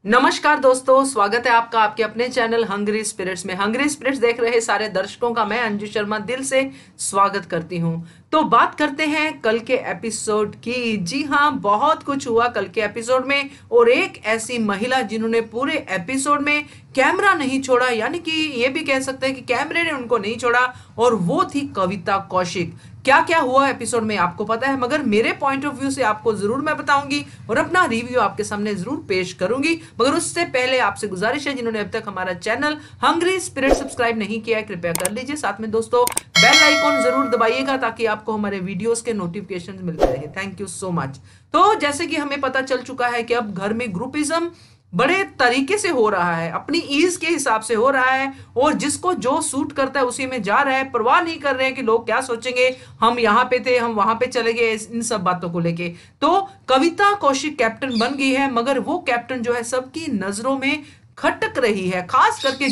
नमस्कार दोस्तों, स्वागत है आपका आपके अपने चैनल हंग्री स्पिरिट्स में। हंग्री स्पिरिट्स देख रहे सारे दर्शकों का मैं अंजू शर्मा दिल से स्वागत करती हूं। तो बात करते हैं कल के एपिसोड की। जी हाँ, बहुत कुछ हुआ कल के एपिसोड में और एक ऐसी महिला जिन्होंने पूरे एपिसोड में कैमरा नहीं छोड़ा, यानी कि ये भी कह सकते हैं कि कैमरे ने उनको नहीं छोड़ा, और वो थी कविता कौशिक। क्या क्या हुआ एपिसोड में आपको पता है, मगर मेरे पॉइंट ऑफ व्यू से आपको जरूर मैं बताऊंगी और अपना रिव्यू आपके सामने जरूर पेश करूंगी। मगर उससे पहले आपसे गुजारिश है, जिन्होंने अब तक हमारा चैनल हंग्री स्पिरिट सब्सक्राइब नहीं किया है कृपया कर लीजिए। साथ में दोस्तों बेल आइकॉन जरूर दबाइएगा ताकि आपको हमारे वीडियोस के नोटिफिकेशन मिलते रहे। Thank you so much. तो जैसे कि हमें पता चल चुका है कि अब घर में ग्रुपिज्म बड़े तरीके से हो रहा है, अपनी ईज के हिसाब से हो रहा है, और जिसको जो सूट करता है उसी में जा रहा है। परवाह नहीं कर रहे हैं कि लोग क्या सोचेंगे, हम यहाँ पे थे, हम वहां पे चले गए, इन सब बातों को लेके। तो कविता कौशिक कैप्टन बन गई है, मगर वो कैप्टन जो है सबकी नजरों में खटक रही है, खास करके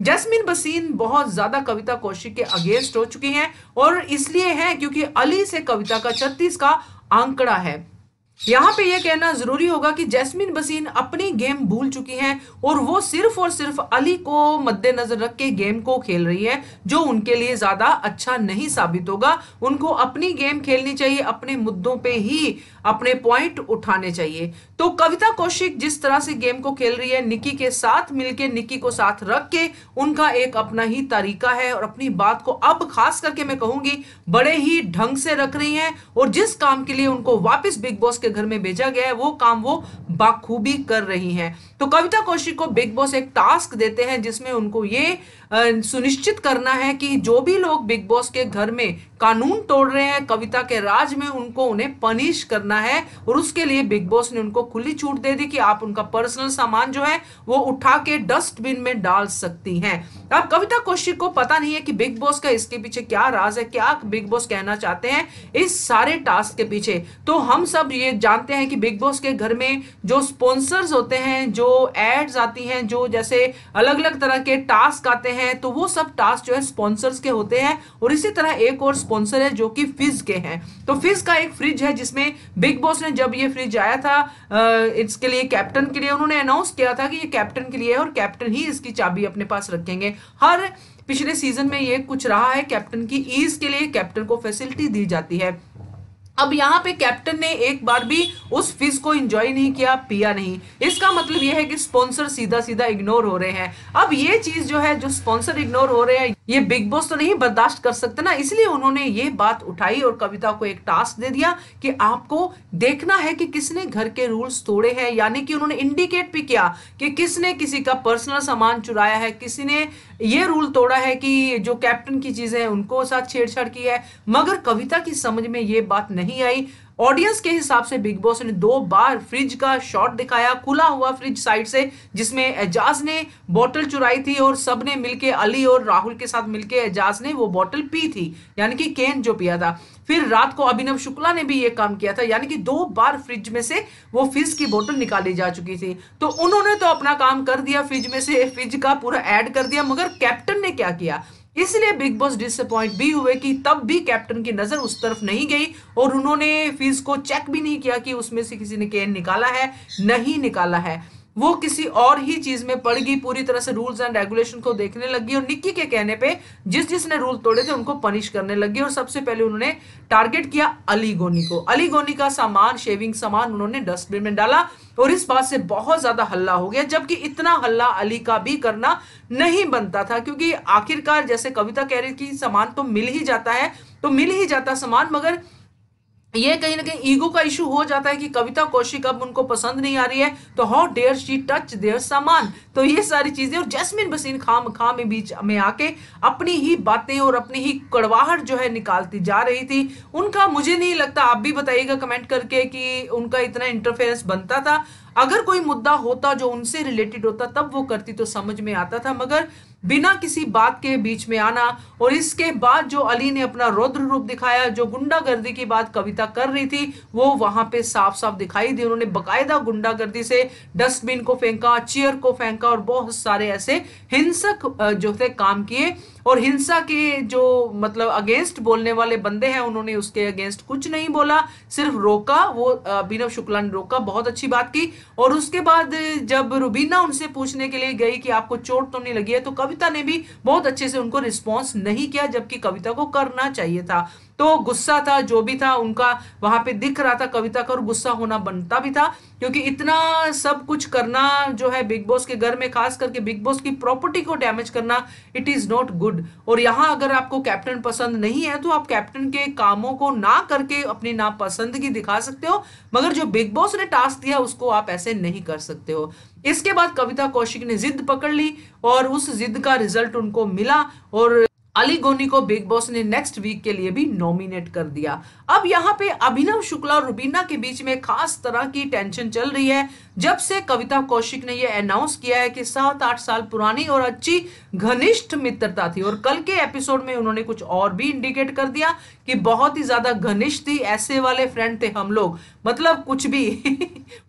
जैस्मीन बसीन बहुत ज्यादा कविता कौशिक के अगेंस्ट हो चुकी हैं, और इसलिए है क्योंकि अली से कविता का 36 का आंकड़ा है। यहां पे यह कहना जरूरी होगा कि जैस्मीन बसीन अपनी गेम भूल चुकी हैं और वो सिर्फ और सिर्फ अली को मद्देनजर रख के गेम को खेल रही है, जो उनके लिए ज्यादा अच्छा नहीं साबित होगा। उनको अपनी गेम खेलनी चाहिए, अपने मुद्दों पे ही अपने पॉइंट उठाने चाहिए। तो कविता कौशिक जिस तरह से गेम को खेल रही है, निक्की के साथ मिलके, निक्की को साथ रख के, उनका एक अपना ही तरीका है, और अपनी बात को अब खास करके मैं कहूंगी बड़े ही ढंग से रख रही हैं, और जिस काम के लिए उनको वापस बिग बॉस के घर में भेजा गया है वो काम वो बाखूबी कर रही हैं। तो कविता कौशिक को बिग बॉस एक टास्क देते हैं जिसमें उनको ये सुनिश्चित करना है कि जो भी लोग बिग बॉस के घर में कानून तोड़ रहे हैं कविता के राज में, उनको उन्हें पनिश करना है। और उसके लिए बिग बॉस ने उनको खुली छूट दे दी कि आप उनका पर्सनल सामान जो है वो उठा के डस्टबिन में डाल सकती हैं। अब कविता कौशिक को पता नहीं है कि बिग बॉस का इसके पीछे क्या राज है, क्या बिग बॉस कहना चाहते हैं इस सारे टास्क के पीछे। तो हम सब ये जानते हैं कि बिग बॉस के घर में जो स्पॉन्सर्स होते हैं, जो एड्स आती हैं, जो जैसे अलग अलग तरह के टास्क आते हैं, तो वो सब टास्क जो है स्पॉन्सर्स के होते हैं। और इसी तरह एक और स्पॉन्सर है जो कि फिज के हैं। तो फिज का एक फ्रिज है जिसमें बिग बॉस ने जब ये फ्रिज आया था इसके लिए कैप्टन के लिए उन्होंने अनाउंस किया था कि ये कैप्टन के लिए है और कैप्टन ही इसकी चाबी अपने पास रखेंगे। हर पिछले सीजन में ये कुछ रहा है, कैप्टन की ईज के लिए कैप्टन को फैसिलिटी दी जाती है। अब यहाँ पे कैप्टन ने एक बार भी उस फिज को एंजॉय नहीं किया, पिया नहीं। इसका मतलब यह है कि स्पॉन्सर सीधा सीधा इग्नोर हो रहे हैं। अब ये चीज जो है, जो स्पॉन्सर इग्नोर हो रहे हैं, ये बिग बॉस तो नहीं बर्दाश्त कर सकते ना, इसलिए उन्होंने ये बात उठाई और कविता को एक टास्क दे दिया कि आपको देखना है कि किसने घर के रूल्स तोड़े हैं। यानी कि उन्होंने इंडिकेट भी किया कि किसने किसी का पर्सनल सामान चुराया है, किसी ने ये रूल तोड़ा है कि जो कैप्टन की चीजें हैं उनको साथ छेड़छाड़ की है। मगर कविता की समझ में ये बात नहीं आई। ऑडियंस के हिसाब से बिग बॉस ने 2 बार फ्रिज का शॉट दिखाया, खुला हुआ फ्रिज साइड से, जिसमें एजाज ने बोतल चुराई थी और सबने मिलके, अली और राहुल के साथ मिलके एजाज ने वो बोतल पी थी, यानी कि केन जो पिया था। फिर रात को अभिनव शुक्ला ने भी ये काम किया था, यानी कि 2 बार फ्रिज में से वो फिज की बोतल निकाली जा चुकी थी। तो उन्होंने तो अपना काम कर दिया, फ्रिज में से फिज का पूरा ऐड कर दिया, मगर कैप्टन ने क्या किया। इसलिए बिग बॉस डिसअपॉइंट भी हुए कि तब भी कैप्टन की नजर उस तरफ नहीं गई और उन्होंने फीस को चेक भी नहीं किया कि उसमें से किसी ने केन निकाला है, नहीं निकाला है। वो किसी और ही चीज में पड़ गई, पूरी तरह से रूल्स एंड रेगुलेशन को देखने लगी, और निक्की के कहने पे जिसने रूल तोड़े थे उनको पनिश करने लगी। और सबसे पहले उन्होंने टारगेट किया अली गोनी को। अली गोनी का सामान, शेविंग सामान उन्होंने डस्टबिन में डाला, और इस बात से बहुत ज्यादा हल्ला हो गया, जबकि इतना हल्ला अली का भी करना नहीं बनता था, क्योंकि आखिरकार जैसे कविता कह रही थी सामान तो मिल ही जाता है, तो मिल ही जाता सामान, मगर ये कहीं ना कहीं ईगो का इशू हो जाता है कि कविता कौशिक अब उनको पसंद नहीं आ रही है, तो how dare she touch their सामान। तो ये सारी चीजें, और जैस्मीन बसीन खाम में बीच में आके अपनी ही बातें और अपनी ही कड़वाहट जो है निकालती जा रही थी। उनका मुझे नहीं लगता, आप भी बताइएगा कमेंट करके, कि उनका इतना इंटरफेरेंस बनता था। अगर कोई मुद्दा होता जो उनसे रिलेटेड होता तब वो करती तो समझ में आता था, मगर बिना किसी बात के बीच में आना। और इसके बाद जो अली ने अपना रौद्र रूप दिखाया, जो गुंडागर्दी की बात कविता कर रही थी वो वहां पे साफ साफ दिखाई दी। उन्होंने बकायदा गुंडागर्दी से डस्टबिन को फेंका, चेयर को फेंका, और बहुत सारे ऐसे हिंसक जो थे काम किए। और हिंसा के जो मतलब अगेंस्ट बोलने वाले बंदे हैं उन्होंने उसके अगेंस्ट कुछ नहीं बोला, सिर्फ रोका। वो अभिनव शुक्ला ने रोका, बहुत अच्छी बात की। और उसके बाद जब रुबीना उनसे पूछने के लिए गई कि आपको चोट तो नहीं लगी है, तो कविता ने भी बहुत अच्छे से उनको रिस्पॉन्स नहीं किया, जबकि कविता को करना चाहिए था। तो गुस्सा था, जो भी था उनका वहां पे दिख रहा था कविता का, और गुस्सा होना बनता भी था, क्योंकि इतना सब कुछ करना जो है बिग बॉस के घर में, खास करके बिग बॉस की प्रॉपर्टी को डैमेज करना, इट इज नॉट गुड। और यहाँ अगर आपको कैप्टन पसंद नहीं है तो आप कैप्टन के कामों को ना करके अपनी नापसंदगी दिखा सकते हो, मगर जो बिग बॉस ने टास्क दिया उसको आप ऐसे नहीं कर सकते हो। इसके बाद कविता कौशिक ने जिद पकड़ ली और उस जिद का रिजल्ट उनको मिला, और अली गोनी को बिग बॉस ने नेक्स्ट वीक के लिए भी नॉमिनेट कर दिया। अब यहाँ पे अभिनव शुक्ला और रुबीना के बीच में खास तरह की टेंशन चल रही है, जब से कविता कौशिक ने यह अनाउंस किया है कि 7-8 साल पुरानी और अच्छी घनिष्ठ मित्रता थी। और कल के एपिसोड में उन्होंने कुछ और भी इंडिकेट कर दिया कि बहुत ही ज्यादा घनिष्ठ थी, ऐसे वाले फ्रेंड थे हम लोग, मतलब कुछ भी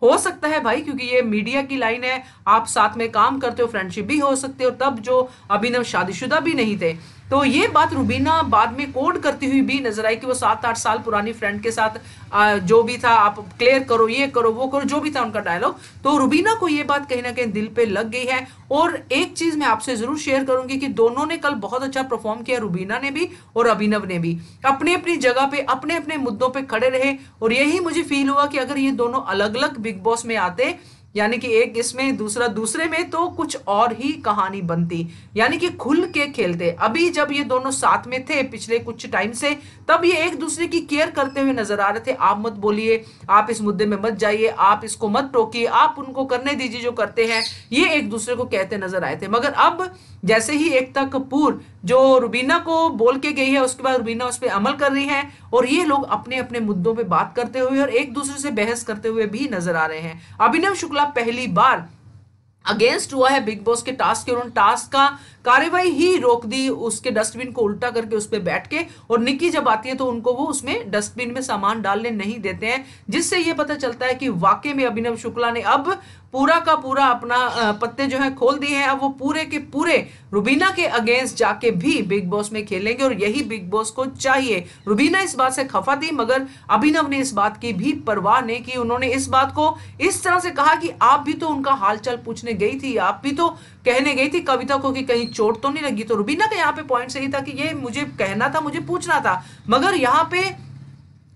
हो सकता है भाई, क्योंकि ये मीडिया की लाइन है, आप साथ में काम करते हो, फ्रेंडशिप भी हो सकती है। और तब जो अभिनव शादीशुदा भी नहीं थे, तो ये बात रुबीना बाद में कोड करती हुई भी नजर आई कि वो 7-8 साल पुरानी फ्रेंड के साथ जो भी था, आप क्लियर करो, ये करो, वो करो, जो भी था उनका डायलॉग। तो रुबीना को ये बात कहीं ना कहीं दिल पे लग गई है। और एक चीज मैं आपसे जरूर शेयर करूंगी कि दोनों ने कल बहुत अच्छा परफॉर्म किया, रुबीना ने भी और अभिनव ने भी, अपनी अपनी जगह पे अपने अपने मुद्दों पे खड़े रहे। और यही मुझे फील हुआ कि अगर ये दोनों अलग अलग बिग बॉस में आते, यानी कि एक इसमें दूसरा दूसरे में, तो कुछ और ही कहानी बनती, यानी कि खुल के खेलते। अभी जब ये दोनों साथ में थे पिछले कुछ टाइम से, तब ये एक दूसरे की केयर करते हुए नजर आ रहे थे। आप मत बोलिए, आप इस मुद्दे में मत जाइए, आप इसको मत टोकिए, आप उनको करने दीजिए जो करते हैं, ये एक दूसरे को कहते नजर आए थे। मगर अब जैसे ही एकता कपूर जो रुबीना को बोल के गई है, उसके बाद रुबीना उस पर अमल कर रही है, और ये लोग अपने अपने मुद्दों पे बात करते हुए और एक दूसरे से बहस करते हुए भी नजर आ रहे हैं। अभिनव शुक्ला पहली बार अगेंस्ट हुआ है बिग बॉस के टास्क के, उन्होंने टास्क का कार्यवाही ही रोक दी, उसके डस्टबिन को उल्टा करके उस पर बैठ के। और निक्की जब आती है तो उनको वो उसमें डस्टबिन में सामान डालने नहीं देते हैं, जिससे ये पता चलता है कि वाकई में अभिनव शुक्ला ने अब पूरा का पूरा अपना पत्ते जो है खोल दिए हैं। अब वो पूरे के पूरे रुबीना के अगेंस्ट जाके भी बिग बॉस में खेलेंगे, और यही बिग बॉस को चाहिए। रुबीना इस बात से खफा थी, मगर अभिनव ने इस बात की भी परवाह नहीं की। उन्होंने इस बात को इस तरह से कहा कि आप भी तो उनका हालचाल पूछने गई थी, आप भी तो कहने गई थी कविता को कि कहीं चोट तो नहीं लगी। तो रुबीना का यहाँ पे पॉइंट सही था कि ये मुझे कहना था, मुझे पूछना था, मगर यहाँ पे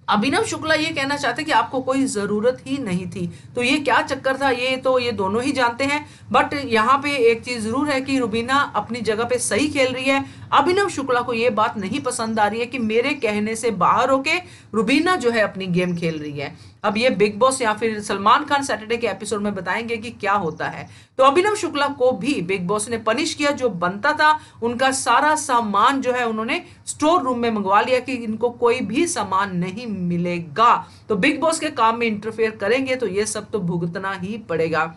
अभिनव शुक्ला ये कहना चाहते कि आपको कोई जरूरत ही नहीं थी। तो ये क्या चक्कर था, ये तो ये दोनों ही जानते हैं। बट यहाँ पे एक चीज जरूर है कि रुबीना अपनी जगह पे सही खेल रही है। अभिनव शुक्ला को ये बात नहीं पसंद आ रही है कि मेरे कहने से बाहर होके रुबीना जो है अपनी गेम खेल रही है। अब ये बिग बॉस या फिर सलमान खान सैटरडे के एपिसोड में बताएंगे कि क्या होता है। तो अभिनव शुक्ला को भी बिग बॉस ने पनिश किया, जो बनता था। उनका सारा सामान जो है उन्होंने स्टोर रूम में मंगवा लिया कि इनको कोई भी सामान नहीं मिलेगा। तो बिग बॉस के काम में इंटरफेयर करेंगे तो ये सब तो भुगतना ही पड़ेगा।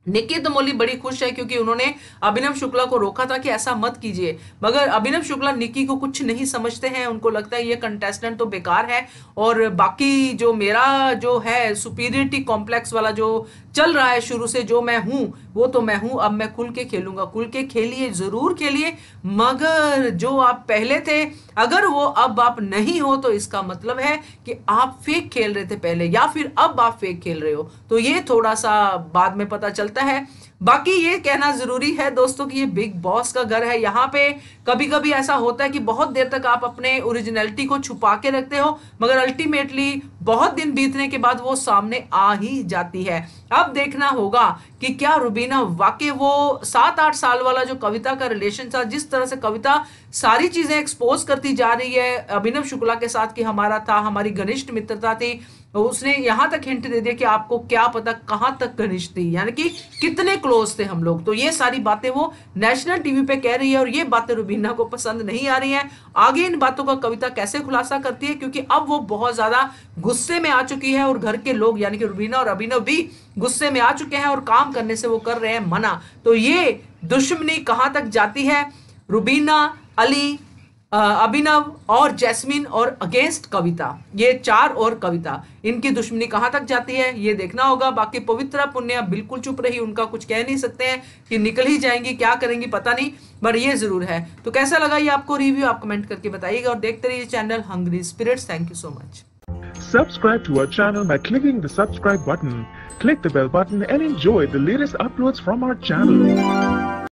निक्की दमोली बड़ी खुश है क्योंकि उन्होंने अभिनव शुक्ला को रोका था कि ऐसा मत कीजिए, मगर अभिनव शुक्ला निक्की को कुछ नहीं समझते हैं। उनको लगता है ये कंटेस्टेंट तो बेकार है, और बाकी जो मेरा जो है सुपीरियरिटी कॉम्प्लेक्स वाला जो चल रहा है शुरू से, जो मैं हूं वो तो मैं हूं, अब मैं खुल के खेलूंगा। खुल के खेलिए, जरूर खेलिए, मगर जो आप पहले थे अगर वो अब आप नहीं हो तो इसका मतलब है कि आप फेक खेल रहे थे पहले, या फिर अब आप फेक खेल रहे हो। तो ये थोड़ा सा बाद में पता चलता है। बाकी ये कहना जरूरी है दोस्तों कि ये बिग बॉस का घर है। यहाँ पे कभी कभी ऐसा होता है कि बहुत देर तक आप अपने ओरिजिनलिटी को छुपा के रखते हो, मगर अल्टीमेटली बहुत दिन बीतने के बाद वो सामने आ ही जाती है। अब देखना होगा कि क्या रुबीना वाकई वो 7-8 साल वाला जो कविता का रिलेशन था, जिस तरह से कविता सारी चीजें एक्सपोज करती जा रही है अभिनव शुक्ला के साथ कि हमारा था, हमारी घनिष्ठ मित्रता थी, उसने यहां तक हिंट दे दिया कि आपको क्या पता कहां तक घनिष्ठ थी, यानी कि कितने क्लोज थे हम लोग। तो ये सारी बातें वो नेशनल टीवी पे कह रही है, और ये बातें रुबीना को पसंद नहीं आ रही हैं। आगे इन बातों का कविता कैसे खुलासा करती है, क्योंकि अब वो बहुत ज्यादा गुस्से में आ चुकी है, और घर के लोग यानी कि रुबीना और अभिनव भी गुस्से में आ चुके हैं, और काम करने से वो कर रहे हैं मना। तो ये दुश्मनी कहां तक जाती है, रुबीना, अली, अभिनव और जैस्मिन और अगेंस्ट कविता, ये 4 और कविता, इनकी दुश्मनी कहां तक जाती है ये देखना होगा। बाकी पवित्रा पुण्या बिल्कुल चुप रही, उनका कुछ कह नहीं सकते हैं कि निकल ही जाएंगी, क्या करेंगी पता नहीं, पर ये जरूर है। तो कैसा लगा ये आपको रिव्यू, आप कमेंट करके बताइएगा और देखते रहिए channel hungry spirits. Thank you so much. Subscribe to our channel by clicking the subscribe button. Click the bell button and enjoy the latest uploads from our channel.